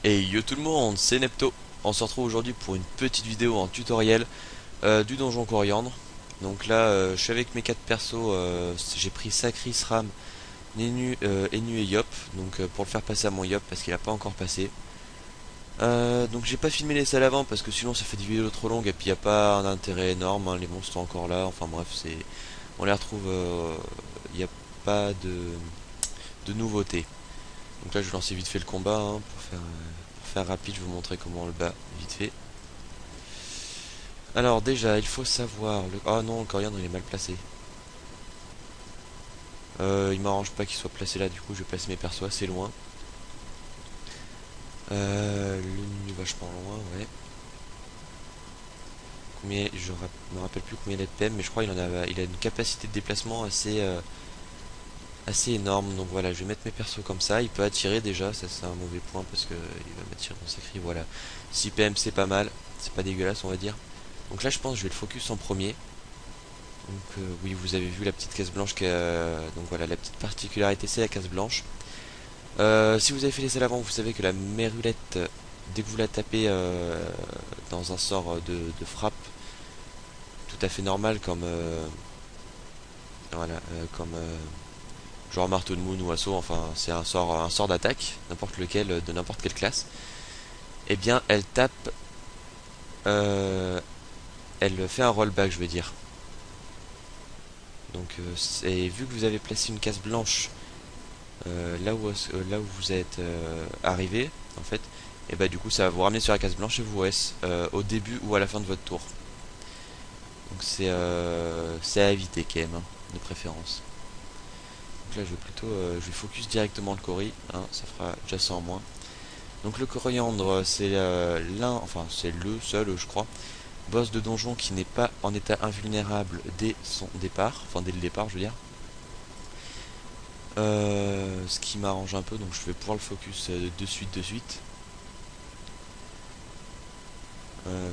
Et yo tout le monde, c'est Nepto. On se retrouve aujourd'hui pour une petite vidéo en tutoriel du donjon Coriandre. Donc là, je suis avec mes 4 persos. J'ai pris Sakris, Ram, Nenu, Enu et Yop. Donc pour le faire passer à mon Yop parce qu'il a pas encore passé. Donc j'ai pas filmé les salles avant parce que sinon ça fait des vidéos trop longues et puis il n'y a pas un intérêt énorme, hein. Les monstres sont encore là. Enfin bref, on les retrouve. Il n'y a pas de nouveautés. Donc là je vais lancer vite fait le combat, hein, pour faire rapide. Je vais vous montrer comment on le bat vite fait. Alors déjà il faut savoir oh non, le coriandre il est mal placé. Il m'arrange pas qu'il soit placé là, du coup je vais placer mes persos assez loin. Le vachement loin, ouais. Combien, me rappelle plus combien il a de PM, mais je crois il a une capacité de déplacement assez énorme. Donc voilà, je vais mettre mes persos comme ça. Il peut attirer déjà, ça c'est un mauvais point parce que il va m'attirer dans sa cri. Voilà, 6 PM c'est pas mal, c'est pas dégueulasse on va dire. Donc là je pense que je vais le focus en premier. Donc oui, vous avez vu la petite case blanche donc voilà, la petite particularité c'est la case blanche. Si vous avez fait les salles avant, vous savez que la mérulette, dès que vous la tapez dans un sort de frappe, tout à fait normal comme voilà, comme genre marteau de moon ou assaut, enfin c'est un sort d'attaque, n'importe lequel, de n'importe quelle classe. Et bien elle tape, euh, elle fait un rollback, je veux dire. Donc vu que vous avez placé une case blanche là où vous êtes arrivé, en fait, et bah du coup ça va vous ramener sur la case blanche et vous reste au début ou à la fin de votre tour. Donc c'est à éviter quand même, hein, de préférence. Donc là je vais focus directement le cori, hein, ça fera déjà ça en moins. Donc le coriandre c'est enfin c'est le seul je crois, boss de donjon qui n'est pas en état invulnérable dès son départ, enfin dès le départ je veux dire. Ce qui m'arrange un peu, donc je vais pouvoir le focus de suite.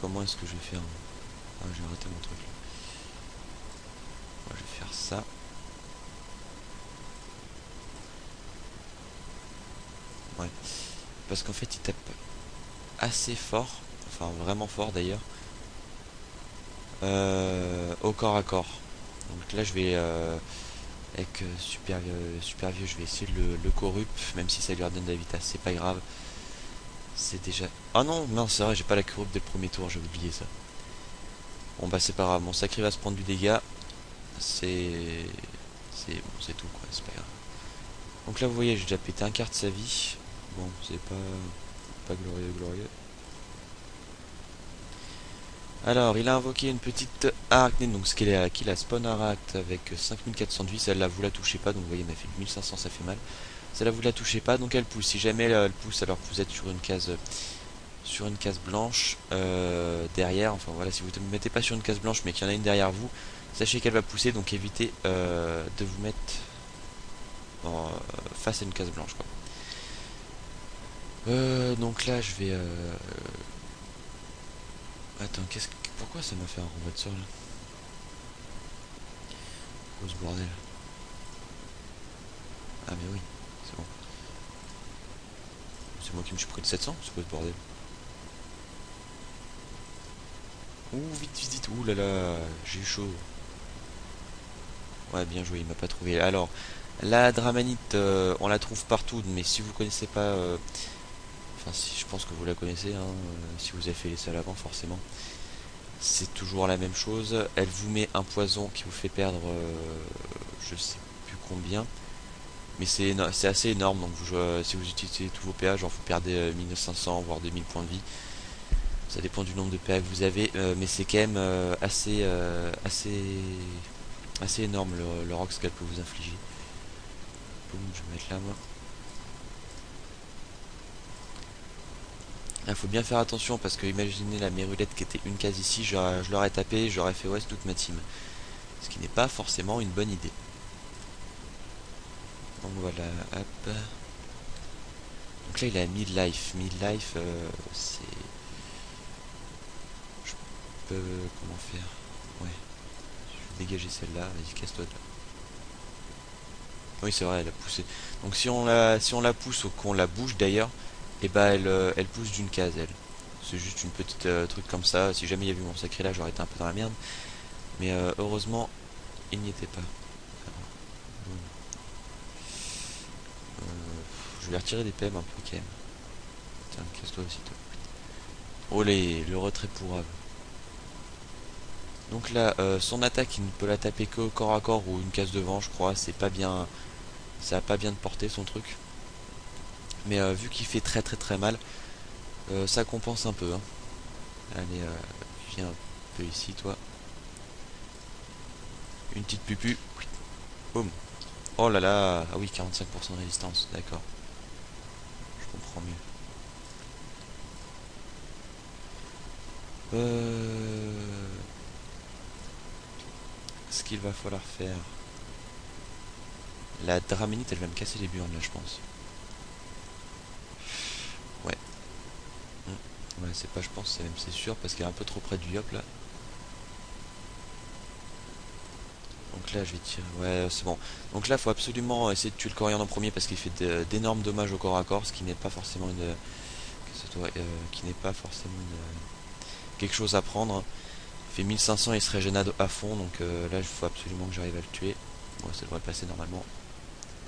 Comment est-ce que je vais faire? Ah, j'ai raté mon truc. Ouais, je vais faire ça. Ouais. Parce qu'en fait, il tape assez fort. Enfin, vraiment fort d'ailleurs. Au corps à corps. Donc là, je vais. Avec super vieux, je vais essayer de le corrup. Même si ça lui redonne de la vitesse, c'est pas grave. C'est déjà. Ah non, non, c'est vrai, j'ai pas la corrup dès le premier tour, j'ai oublié ça. Bon, bah, c'est pas grave. Mon sacré va se prendre du dégât. C'est. C'est bon, c'est tout quoi, c'est pas grave. Donc là, vous voyez, j'ai déjà pété un quart de sa vie. Bon, c'est pas glorieux, glorieux. Alors, il a invoqué une petite arachnide, donc ce qu'il a spawn aract avec 5400 de vie. Celle-là, vous la touchez pas, donc vous voyez, elle m'a fait 1500, ça fait mal. Celle-là, vous la touchez pas, donc elle pousse. Si jamais elle pousse alors que vous êtes sur une case blanche derrière, enfin voilà, si vous ne mettez pas sur une case blanche mais qu'il y en a une derrière vous, sachez qu'elle va pousser, donc évitez de vous mettre face à une case blanche quoi. Donc là je vais attends, pourquoi ça m'a fait un renvoi de sort là? Oh ce bordel. Ah mais oui, c'est bon. C'est moi qui me suis pris de 700, c'est quoi ce bordel? Ouh vite vite vite, ouh là là, j'ai eu chaud. Ouais bien joué, il m'a pas trouvé. Alors la dramanite, on la trouve partout, mais si vous connaissez pas, enfin si je pense que vous la connaissez, hein, si vous avez fait les salles avant forcément. C'est toujours la même chose. Elle vous met un poison qui vous fait perdre je sais plus combien. Mais c'est assez énorme. Donc si vous utilisez tous vos PA, genre vous perdez 1500 voire 2000 points de vie. Ça dépend du nombre de PA que vous avez. Mais c'est quand même assez énorme le rox qu'elle peut vous infliger. Boum, je vais mettre là moi. Il faut bien faire attention parce que imaginez la mérulette qui était une case ici, je l'aurais tapé, j'aurais fait ouest toute ma team. Ce qui n'est pas forcément une bonne idée. Donc voilà, hop. Donc là il a midlife. Midlife, c'est... Je peux... Comment faire? Ouais. Je vais dégager celle-là. Vas-y, casse-toi de là. Oui, c'est vrai, elle a poussé. Donc si on la pousse ou qu'on la bouge d'ailleurs, et bah elle pousse d'une case elle. C'est juste une petite truc comme ça. Si jamais il y avait eu mon sacré là, j'aurais été un peu dans la merde. Mais heureusement, il n'y était pas. Euh, je vais retirer des PM un peu quand même. Tiens, casse-toi aussi toi. Oh le retrait pourrable. Donc là, son attaque, il ne peut la taper que au corps à corps ou une case devant, je crois. C'est pas bien, ça a pas bien de portée son truc. Mais vu qu'il fait très très très mal, ça compense un peu. Hein. Allez, viens un peu ici, toi. Une petite pupu. Boum. Oh là là. Ah oui, 45% de résistance. D'accord. Je comprends mieux. Ce qu'il va falloir faire. La draménite, elle va me casser les burnes là, je pense. Ouais. Ouais, c'est pas, je pense, c'est même c'est sûr parce qu'elle est un peu trop près du yop là. Donc là, je vais tirer. Ouais, c'est bon. Donc là, faut absolument essayer de tuer le coriandre en premier parce qu'il fait d'énormes dommages au corps à corps, ce qui n'est pas forcément une, qui n'est pas forcément quelque chose à prendre. Il fait 1500, il se régène à fond, donc là, il faut absolument que j'arrive à le tuer. Bon, ça devrait passer normalement.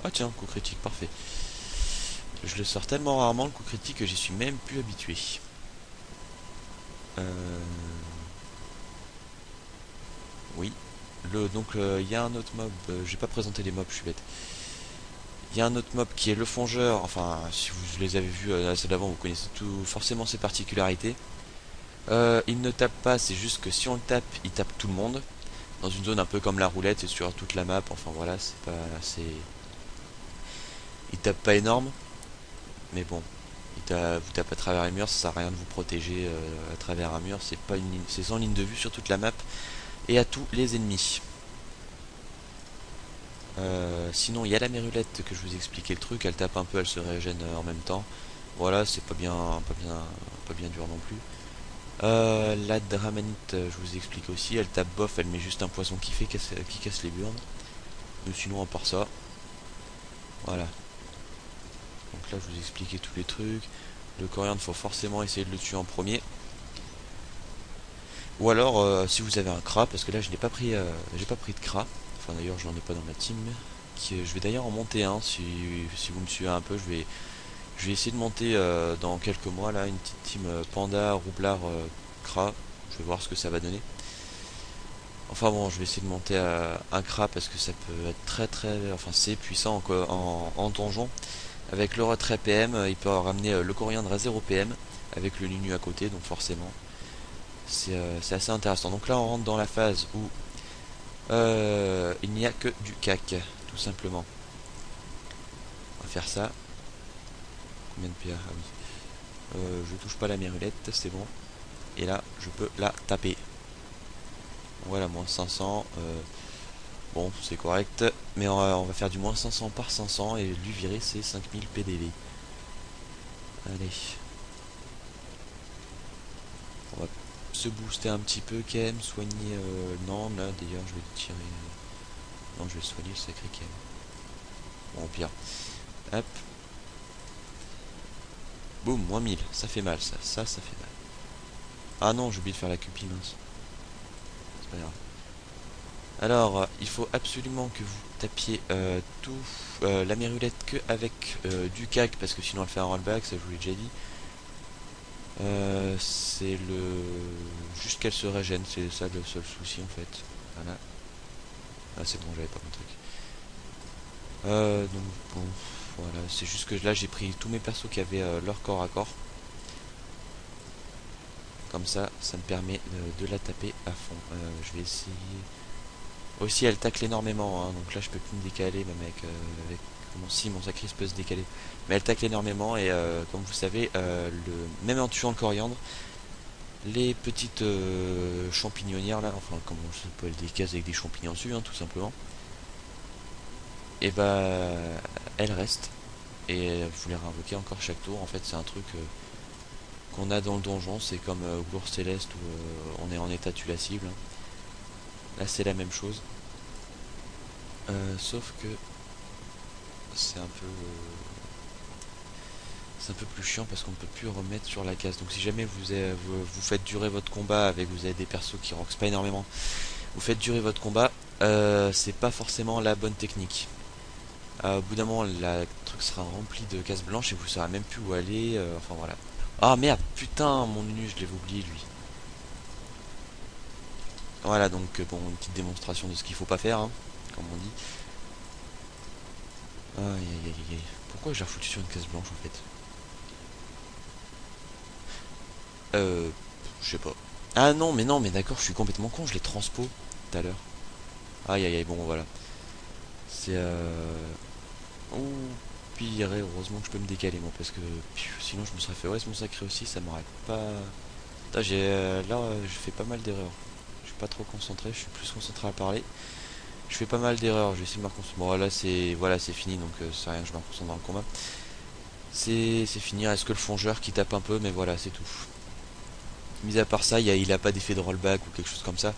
Ah tiens, coup critique, parfait. Je le sors tellement rarement le coup critique que j'y suis même plus habitué. Euh... Oui. Donc il y a un autre mob, j'ai pas présenté les mobs, je suis bête. Il y a un autre mob qui est le fongeur, enfin si vous les avez vus à celle d'avant, vous connaissez tout, forcément ses particularités. Il ne tape pas, c'est juste que si on le tape, il tape tout le monde. Dans une zone un peu comme la roulette, c'est sur toute la map, enfin voilà, c'est pas assez... Il tape pas énorme, mais bon, vous tape à travers les murs, ça sert à rien de vous protéger à travers un mur, c'est pas une ligne, c'est sans ligne de vue sur toute la map et à tous les ennemis. Sinon, il y a la mérulette que je vous expliquais le truc, elle tape un peu, elle se régène en même temps. Voilà, c'est pas bien dur non plus. La dramanite, je vous explique aussi, elle tape bof, elle met juste un poisson qui casse les burnes. Mais sinon, à part ça, voilà. Donc là, je vous expliquais tous les trucs. Le coriandre, faut forcément essayer de le tuer en premier. Ou alors, si vous avez un cra, parce que là, j'ai pas pris de cra. Enfin, d'ailleurs, je n'en ai pas dans ma team. Je vais d'ailleurs en monter un, si vous me suivez un peu, je vais essayer de monter dans quelques mois là une petite team Panda, Roublard, Kra. Je vais voir ce que ça va donner. Enfin bon, je vais essayer de monter un Kra parce que ça peut être très très... Enfin c'est puissant en donjon. Avec le retrait PM, il peut ramener le coriandre à 0 PM avec le Nunu à côté, donc forcément c'est assez intéressant. Donc là on rentre dans la phase où il n'y a que du cac, tout simplement. On va faire ça. Combien de PA? Ah oui. Je touche pas la mérulette, c'est bon. Et là, je peux la taper. Voilà, moins 500. Bon, c'est correct. Mais on va faire du moins 500 par 500 et lui virer ses 5000 PDV. Allez. On va se booster un petit peu quand même. Soigner... non, là d'ailleurs, je vais tirer... non, je vais soigner le sacré quand même. Bon, au pire. Hop. Boum, moins 1000. Ça fait mal, ça. Ça fait mal. Ah non, j'ai oublié de faire la cupie, mince. C'est pas grave. Alors, il faut absolument que vous tapiez tout la mérulette que avec du cac, parce que sinon elle fait un rollback, ça je vous l'ai déjà dit. C'est le... juste qu'elle se régène, c'est ça le seul souci en fait. Voilà. Ah c'est bon, j'avais pas mon truc. Donc bon, voilà, c'est juste que là j'ai pris tous mes persos qui avaient leur corps à corps. Comme ça me permet de la taper à fond. Je vais essayer... Aussi, elle tacle énormément, hein, donc là je peux plus me décaler, même avec mon sacrifice peut se décaler. Mais elle tacle énormément et comme vous savez, même en tuant le coriandre, les petites champignonnières là, enfin comment ça s'appelle, des cases avec des champignons dessus, hein, tout simplement, et bah elles restent et vous les réinvoquez encore chaque tour. En fait, c'est un truc qu'on a dans le donjon, c'est comme Gour Céleste où on est en état tue la cible. Là, c'est la même chose. Sauf que c'est un c'est un peu plus chiant parce qu'on ne peut plus remettre sur la case. Donc si jamais vous faites durer votre combat avec, vous avez des persos qui roxent pas énormément, vous faites durer votre combat, c'est pas forcément la bonne technique. Au bout d'un moment, le truc sera rempli de cases blanches et vous saurez même plus où aller. Enfin voilà. Ah merde, putain, mon Nunu, je l'avais oublié lui. Voilà, donc bon, une petite démonstration de ce qu'il faut pas faire, hein, comme on dit. Aïe aïe aïe aïe. Pourquoi j'ai refoutu sur une case blanche en fait? Je sais pas. Ah non, mais d'accord, je suis complètement con, je l'ai transpo tout à l'heure. Aïe aïe aïe, bon voilà. C'est ouh, pire, heureusement que je peux me décaler moi, parce que sinon je me serais fait mon sacré aussi, ça m'aurait pas... Putain, je fais pas mal d'erreurs. Je suis pas trop concentré, je suis plus concentré à parler. Je fais pas mal d'erreurs, je vais essayer de me reconcentrer. Bon là c'est fini, donc c'est rien, je me reconcentre dans le combat. C'est fini, est-ce que le fongeur qui tape un peu, mais voilà, c'est tout. Mis à part ça, il a pas d'effet de rollback ou quelque chose comme ça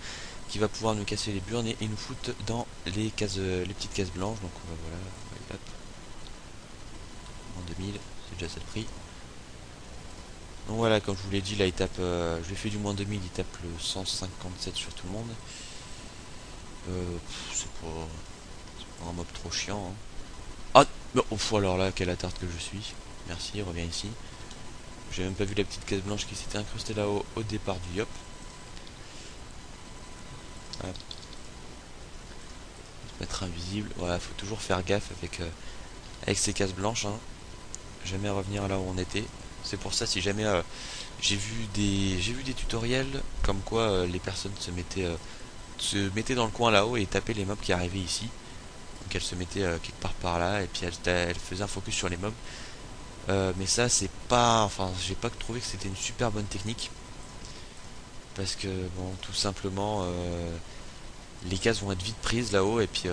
qui va pouvoir nous casser les burnes et nous foutre dans les cases, les petites cases blanches. Donc on va voilà, hop, en 2000, c'est déjà ça de prix. Donc voilà, comme je vous l'ai dit, là il tape, je lui ai fait du moins 2000, il tape le 157 sur tout le monde. C'est pas un mob trop chiant. Hein. Ah, oh, alors là, quelle attarde que je suis. Merci, reviens ici. J'ai même pas vu la petite case blanche qui s'était incrustée là au départ du yop. Hop. Mettre invisible. Voilà, faut toujours faire gaffe avec ces cases blanches. Hein. Jamais revenir là où on était. C'est pour ça, si jamais j'ai vu des tutoriels comme quoi les personnes se mettaient dans le coin là-haut et tapaient les mobs qui arrivaient ici. Donc elles se mettaient quelque part par là et puis elles faisaient un focus sur les mobs. Mais ça c'est pas, enfin j'ai pas trouvé que c'était une super bonne technique parce que bon tout simplement les cases vont être vite prises là-haut et puis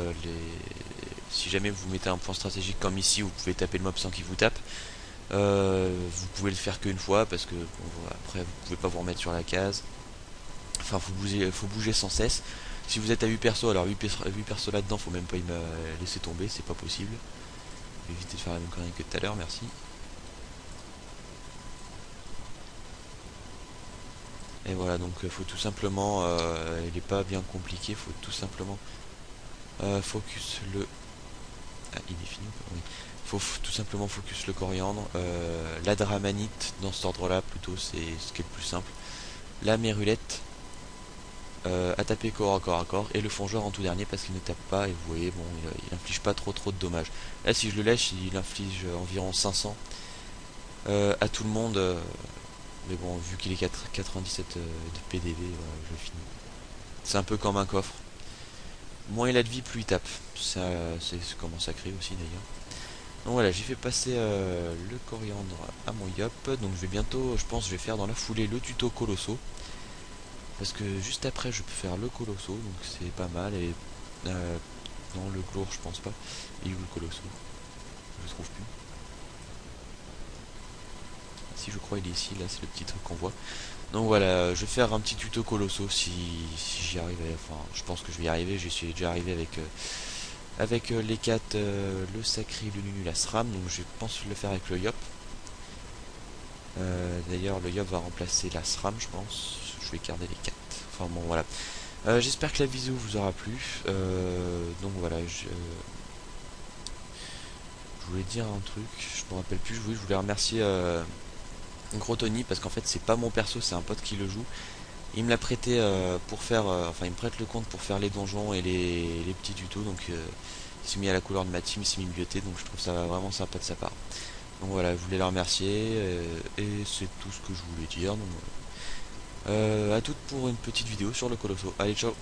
si jamais vous mettez un point stratégique comme ici, vous pouvez taper le mob sans qu'il vous tape. Vous pouvez le faire qu'une fois parce que bon, après vous pouvez pas vous remettre sur la case. Enfin faut bouger sans cesse. Si vous êtes à 8 persos, alors 8 persos là-dedans, faut même pas me laisser tomber, c'est pas possible. Évitez de faire la même connerie que tout à l'heure, merci. Et voilà, donc faut tout simplement, il est pas bien compliqué, faut tout simplement focus le... Ah, il est fini, oui. Faut tout simplement focus le coriandre, la dramanite dans cet ordre là plutôt, c'est ce qui est le plus simple. La mérulette, à taper corps à corps, et le fongeur en tout dernier parce qu'il ne tape pas, et vous voyez, bon, il inflige pas trop de dommages. Là si je le lèche, il inflige environ 500 à tout le monde. Mais bon, vu qu'il est 97 de PDV, voilà, je finis. C'est un peu comme un coffre. Moins il a de vie, plus il tape. C'est comment ça crée aussi d'ailleurs. Donc voilà, j'ai fait passer le coriandre à mon yop. Donc je vais bientôt, je pense, je vais faire dans la foulée le tuto colosso. Parce que juste après, je peux faire le colosso, donc c'est pas mal. Et dans le glour, je pense pas. Et où le colosso? Je le trouve plus. Si je crois il est ici, là c'est le petit truc qu'on voit. Donc voilà, je vais faire un petit tuto colosso si j'y arrive. Enfin, je pense que je vais y arriver. J'y suis déjà arrivé avec les 4, le sacré, le nunu, la SRAM. Donc je pense le faire avec le yop. D'ailleurs, le yop va remplacer la SRAM, je pense. Je vais garder les 4. Enfin bon, voilà. J'espère que la vidéo vous aura plu. Donc voilà, je voulais dire un truc. Je me rappelle plus. Je voulais remercier Gros Tony parce qu'en fait c'est pas mon perso, c'est un pote qui le joue. Il me l'a prêté pour faire, enfin il me prête le compte pour faire les donjons et les petits tutos, donc il s'est mis à la couleur de ma team, il s'est mis bioté, donc je trouve ça vraiment sympa de sa part. Donc voilà, je voulais le remercier et c'est tout ce que je voulais dire. Donc, à toutes pour une petite vidéo sur le Colosso. Allez, ciao.